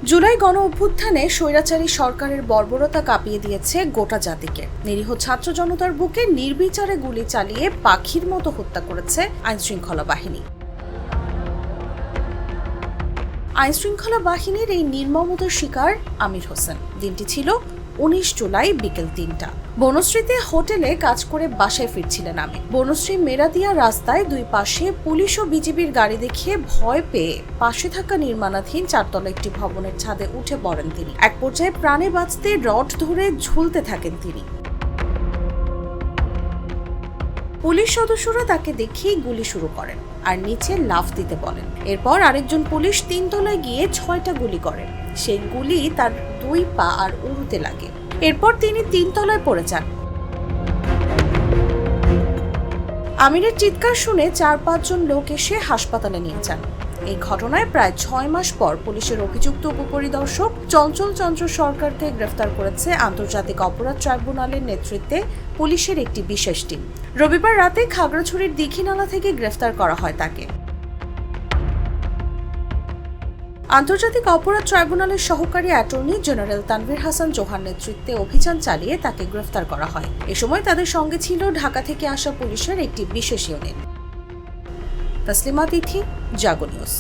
জুলাই গণ অভ্যুত্থানে স্বৈরাচারী সরকারের বর্বরতা কাঁপিয়ে দিয়েছে গোটা জাতিকে। নিরীহ ছাত্র জনতার বুকে নির্বিচারে গুলি চালিয়ে পাখির মতো হত্যা করেছে আইনশৃঙ্খলা বাহিনী। আইনশৃঙ্খলা বাহিনীর এই নির্মমতার শিকার আমির হোসেন। দিনটি ছিল 19 জুলাই বিকেল 3টা। বনশ্রীতে হোটেলে কাজ করে বাসায় ফিরছিলেন আমির। বনশ্রী মেরাদিয়া রাস্তায় দুই পাশে পুলিশ ও বিজিবির গাড়ি দেখে ভয় পেয়ে পাশে থাকা নির্মাণাধীন চারতলা একটি ভবনের ছাদে উঠে পড়েন তিনি। এক পর্যায়ে প্রাণে বাঁচতে রড ধরে ঝুলতে থাকেন তিনি। পুলিশ সদস্যরা তাকে দেখেই গুলি শুরু করেন আর নিচে লাফ দিতে বলেন। এরপর আরেকজন পুলিশ 3 তলায় গিয়ে 6টা গুলি করেন। সেই গুলি তার 2 পা আর উরুতে লাগে। এরপর তিনি 3 তলায় পড়ে যান। আমিরের চিৎকার শুনে 4-5 জন লোক এসে হাসপাতালে নিয়ে যান। এই ঘটনায় প্রায় 6 মাস পর পুলিশের অভিযুক্ত উপপরিদর্শক চঞ্চল চন্দ্র সরকারকে গ্রেফতার করেছে আন্তর্জাতিক অপরাধ ট্রাইব্যুনালের নেতৃত্বে পুলিশের একটি বিশেষ টিম। রবিবার রাতে খাগড়াছড়ির দীঘিনালা থেকে গ্রেফতার করা হয় তাকে। আন্তর্জাতিক অপরাধ ট্রাইব্যুনালের সহকারী অ্যাটর্নি জেনারেল তানভীর হাসান জোহার নেতৃত্বে অভিযান চালিয়ে তাকে গ্রেফতার করা হয়। এ সময় তাদের সঙ্গে ছিল ঢাকা থেকে আসা পুলিশের একটি বিশেষ ইউনিট। তসলিমা তিথি, জাগো নিউজ।